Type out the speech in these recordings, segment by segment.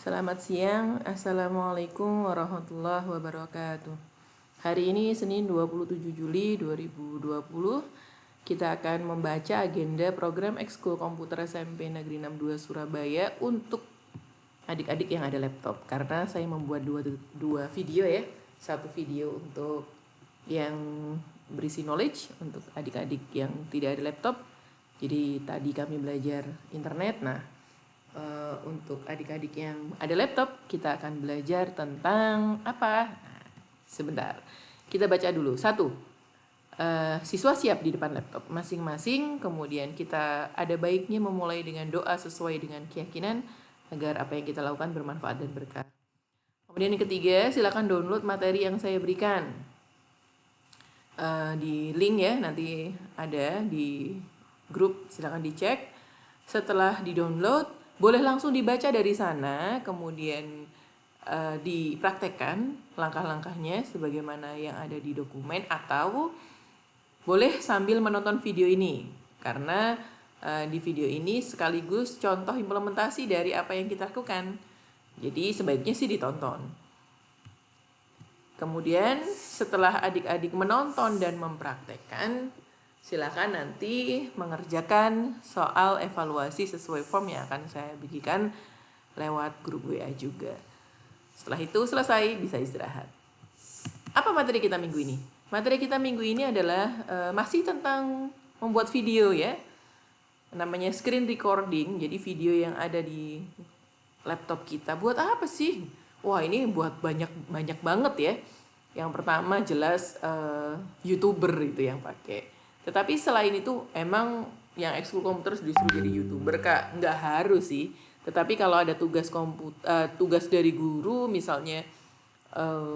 Selamat siang, Assalamualaikum warahmatullahi wabarakatuh. Hari ini Senin 27 Juli 2020, kita akan membaca agenda program Ekskul Komputer SMP Negeri 62 Surabaya untuk adik-adik yang ada laptop. Karena saya membuat dua video ya, satu video untuk yang berisi knowledge untuk adik-adik yang tidak ada laptop. Jadi tadi kami belajar internet, untuk adik-adik yang ada laptop, kita akan belajar tentang apa? Nah, sebentar, kita baca dulu. Satu, siswa siap di depan laptop masing-masing. Kemudian kita ada baiknya memulai dengan doa sesuai dengan keyakinan agar apa yang kita lakukan bermanfaat dan berkah. Kemudian yang ketiga, silakan download materi yang saya berikan di link ya, nanti ada di grup, silakan dicek. Setelah di-download, boleh langsung dibaca dari sana, kemudian dipraktekkan langkah-langkahnya sebagaimana yang ada di dokumen, atau boleh sambil menonton video ini, karena di video ini sekaligus contoh implementasi dari apa yang kita lakukan. Jadi sebaiknya sih ditonton. Kemudian setelah adik-adik menonton dan mempraktekkan, silakan nanti mengerjakan soal evaluasi sesuai form yang akan saya bagikan lewat grup WA juga. Setelah itu selesai, bisa istirahat. Apa materi kita minggu ini? Materi kita minggu ini adalah masih tentang membuat video ya. Namanya screen recording, jadi video yang ada di laptop kita. Buat apa sih? Wah, ini buat banyak banget ya. Yang pertama jelas YouTuber itu yang pakai. Tetapi selain itu emang yang ekskul komputer disuruh jadi YouTuber Kak, nggak harus sih. Tetapi kalau ada tugas dari guru misalnya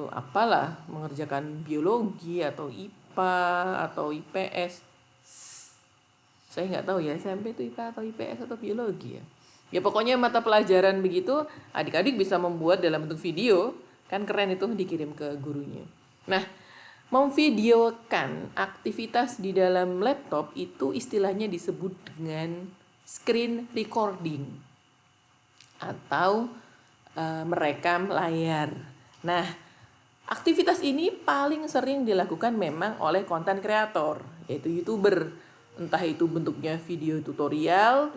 apalah mengerjakan biologi atau IPA atau IPS. Saya nggak tahu ya SMP itu IPA atau IPS atau biologi ya. Ya pokoknya mata pelajaran begitu, adik-adik bisa membuat dalam bentuk video, kan keren itu dikirim ke gurunya. Nah, memvideokan aktivitas di dalam laptop itu istilahnya disebut dengan screen recording atau merekam layar. Nah, aktivitas ini paling sering dilakukan memang oleh konten kreator, yaitu YouTuber. Entah itu bentuknya video tutorial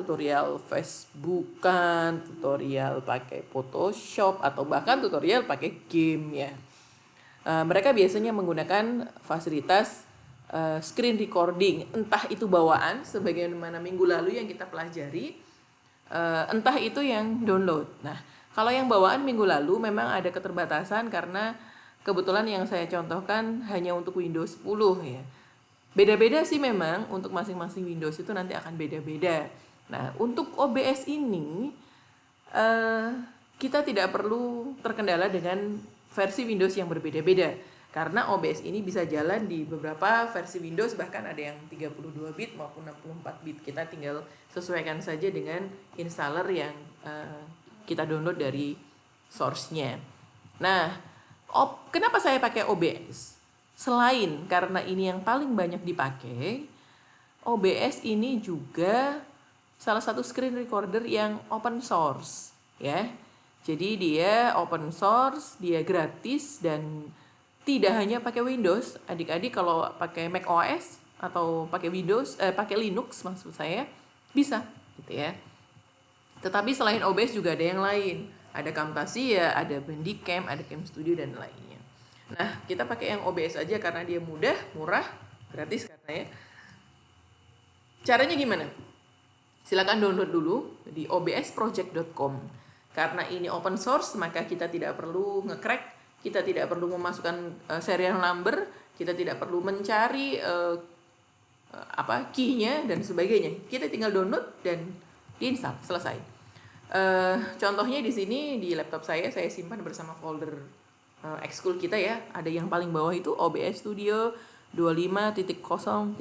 Facebookan, tutorial pakai Photoshop, atau bahkan tutorial pakai game ya. Mereka biasanya menggunakan fasilitas screen recording, entah itu bawaan sebagaimana minggu lalu yang kita pelajari, entah itu yang download. Nah, kalau yang bawaan minggu lalu memang ada keterbatasan karena kebetulan yang saya contohkan hanya untuk Windows 10 ya. Beda-beda sih memang, untuk masing-masing Windows itu nanti akan beda-beda. Nah, untuk OBS ini kita tidak perlu terkendala dengan versi Windows yang berbeda-beda, karena OBS ini bisa jalan di beberapa versi Windows, bahkan ada yang 32 bit maupun 64 bit. Kita tinggal sesuaikan saja dengan installer yang kita download dari source-nya. Nah, kenapa saya pakai OBS? Selain karena ini yang paling banyak dipakai, OBS ini juga salah satu screen recorder yang open source ya. Jadi dia open source, dia gratis, dan tidak hanya pakai Windows. Adik-adik kalau pakai Mac OS atau pakai Windows, pakai Linux maksud saya, bisa gitu ya. Tetapi selain OBS juga ada yang lain. Ada Camtasia, ada Bandicam, ada Cam Studio dan lainnya. Nah, kita pakai yang OBS aja karena dia mudah, murah, gratis katanya. Caranya gimana? Silakan download dulu di obsproject.com. Karena ini open source, maka kita tidak perlu nge-crack, kita tidak perlu memasukkan serial number, kita tidak perlu mencari key-nya dan sebagainya. Kita tinggal download dan diinstal, selesai. Contohnya di sini di laptop saya simpan bersama folder ekskul kita ya. Ada yang paling bawah itu OBS Studio 25.0.8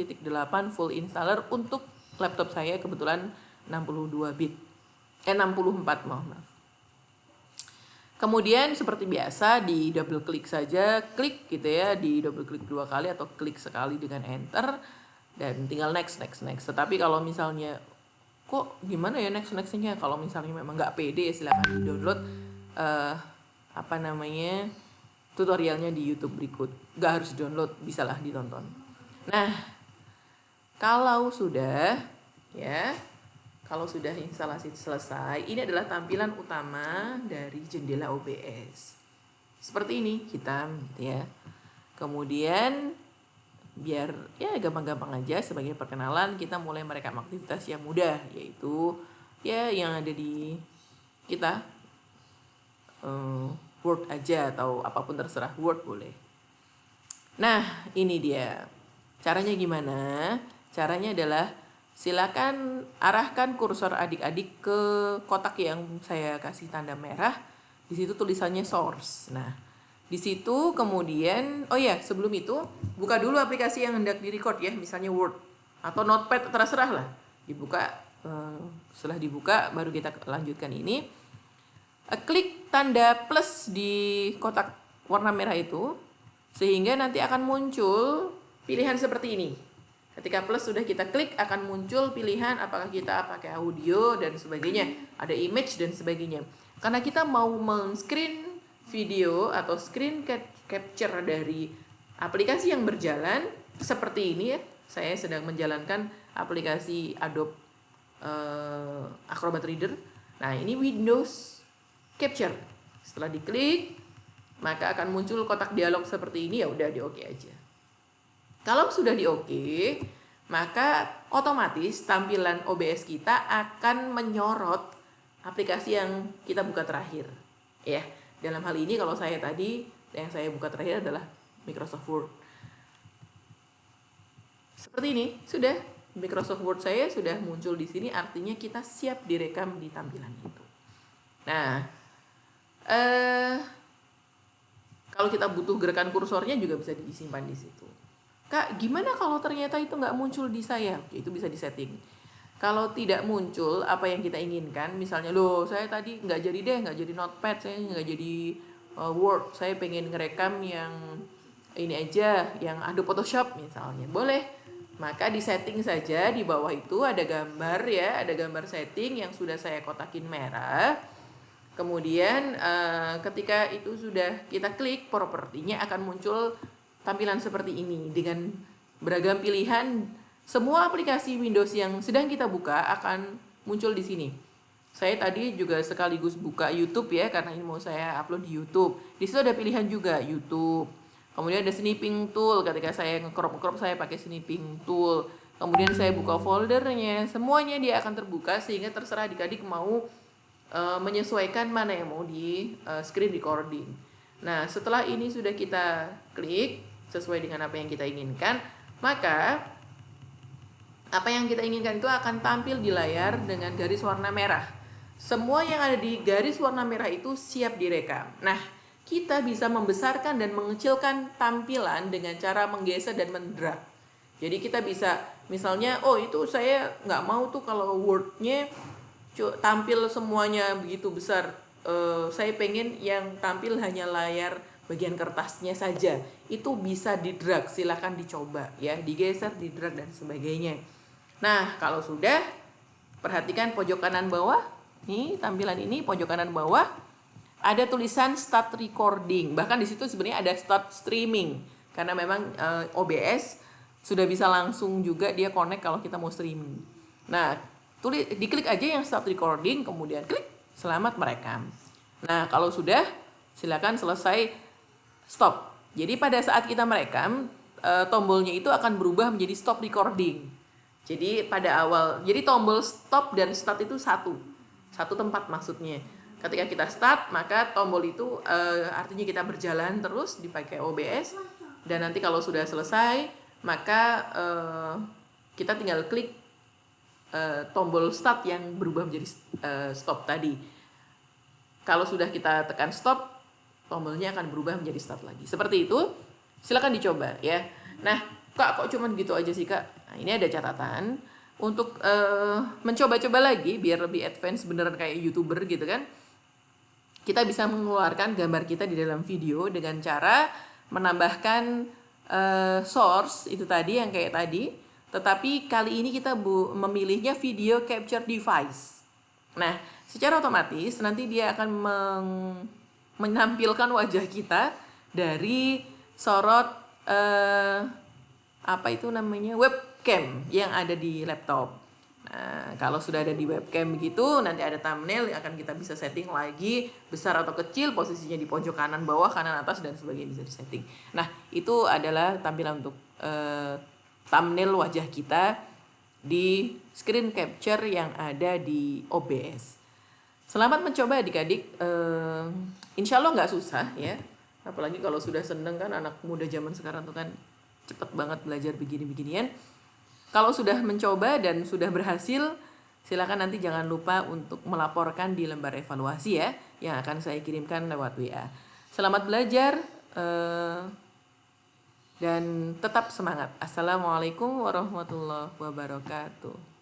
full installer untuk laptop saya kebetulan 62 bit. 64 maaf. Kemudian seperti biasa di double klik saja, klik gitu ya, di double klik 2 kali atau klik sekali dengan enter dan tinggal next. Tetapi kalau misalnya kok gimana ya nextnya, kalau misalnya memang nggak pede, silakan di download tutorialnya di YouTube berikut. Gak harus download, bisalah ditonton. Nah, kalau sudah instalasi selesai, ini adalah tampilan utama dari jendela OBS. Seperti ini, hitam gitu ya. Kemudian biar ya gampang-gampang aja sebagai perkenalan, kita mulai merekam aktivitas yang mudah, yaitu ya yang ada di kita, Word aja atau apapun terserah, Word boleh. Nah, ini dia. Caranya gimana? Caranya adalah silakan arahkan kursor adik-adik ke kotak yang saya kasih tanda merah. Di situ tulisannya source. Nah, di situ kemudian, oh ya, sebelum itu buka dulu aplikasi yang hendak direcord ya, misalnya Word atau Notepad, terserah lah. Dibuka, setelah dibuka baru kita lanjutkan ini. Klik tanda plus di kotak warna merah itu, sehingga nanti akan muncul pilihan seperti ini. Ketika plus sudah kita klik, akan muncul pilihan apakah kita pakai audio dan sebagainya, ada image dan sebagainya. Karena kita mau men-screen video atau screen capture dari aplikasi yang berjalan seperti ini ya. Saya sedang menjalankan aplikasi Adobe Acrobat Reader. Nah, ini Windows Capture. Setelah diklik, maka akan muncul kotak dialog seperti ini, ya udah di oke aja. Kalau sudah di oke, maka otomatis tampilan OBS kita akan menyorot aplikasi yang kita buka terakhir. Ya, dalam hal ini kalau saya tadi yang saya buka terakhir adalah Microsoft Word. Seperti ini, sudah Microsoft Word saya sudah muncul di sini, artinya kita siap direkam di tampilan itu. Nah, kalau kita butuh gerakan kursornya juga bisa disimpan di situ. Kak, gimana kalau ternyata itu nggak muncul di saya? Oke, itu bisa disetting. Kalau tidak muncul apa yang kita inginkan, misalnya saya tadi nggak jadi Notepad, saya nggak jadi Word, saya pengen ngerekam yang ini aja, yang Adobe Photoshop misalnya, boleh. Maka di setting saja, di bawah itu ada gambar ya, ada gambar setting yang sudah saya kotakin merah. Kemudian ketika itu sudah kita klik, propertinya akan muncul tampilan seperti ini dengan beragam pilihan. Semua aplikasi Windows yang sedang kita buka akan muncul di sini. Saya tadi juga sekaligus buka YouTube ya, karena ini mau saya upload di YouTube. Di situ ada pilihan juga YouTube. Kemudian ada snipping tool, ketika saya nge-crop saya pakai snipping tool. Kemudian saya buka foldernya, semuanya dia akan terbuka sehingga terserah adik-adik mau menyesuaikan mana yang mau di screen recording. Nah, setelah ini sudah kita klik sesuai dengan apa yang kita inginkan, maka apa yang kita inginkan itu akan tampil di layar dengan garis warna merah. Semua yang ada di garis warna merah itu siap direkam. Nah, kita bisa membesarkan dan mengecilkan tampilan dengan cara menggeser dan mendrag. Jadi kita bisa misalnya, itu saya nggak mau tuh kalau Word-nya tampil semuanya begitu besar. Saya pengen yang tampil hanya layar bagian kertasnya saja. Itu bisa di-drag, silakan dicoba ya, digeser, di-drag dan sebagainya. Nah, kalau sudah, perhatikan pojok kanan bawah. Nih, tampilan ini pojok kanan bawah ada tulisan start recording. Bahkan di situ sebenarnya ada start streaming. Karena memang OBS sudah bisa langsung juga dia connect kalau kita mau streaming. Nah, diklik aja yang start recording, kemudian klik selamat merekam. Nah, kalau sudah, silakan selesai stop. Jadi pada saat kita merekam, tombolnya itu akan berubah menjadi stop recording. Jadi pada awal, jadi tombol stop dan start itu satu tempat maksudnya. Ketika kita start, maka tombol itu artinya kita berjalan terus dipakai OBS. Dan nanti kalau sudah selesai, maka kita tinggal klik tombol start yang berubah menjadi stop tadi. Kalau sudah kita tekan stop, tombolnya akan berubah menjadi start lagi. Seperti itu, silakan dicoba ya. Nah, Kak, kok cuman gitu aja sih, Kak? Nah, ini ada catatan untuk mencoba-coba lagi biar lebih advance beneran kayak YouTuber gitu kan. Kita bisa mengeluarkan gambar kita di dalam video dengan cara menambahkan source itu tadi yang kayak tadi. Tetapi kali ini kita memilihnya video capture device. Nah, secara otomatis nanti dia akan menampilkan wajah kita dari sorot apa itu namanya, webcam yang ada di laptop. Nah, kalau sudah ada di webcam begitu, nanti ada thumbnail yang akan kita bisa setting lagi besar atau kecil, posisinya di pojok kanan bawah, kanan atas dan sebagainya bisa disetting. Nah, itu adalah tampilan untuk thumbnail wajah kita di screen capture yang ada di OBS. Selamat mencoba adik-adik. Insya Allah nggak susah ya. Apalagi kalau sudah seneng kan, anak muda zaman sekarang tuh kan cepet banget belajar begini-beginian. Kalau sudah mencoba dan sudah berhasil, silakan nanti jangan lupa untuk melaporkan di lembar evaluasi ya, yang akan saya kirimkan lewat WA. Selamat belajar dan tetap semangat. Assalamualaikum warahmatullahi wabarakatuh.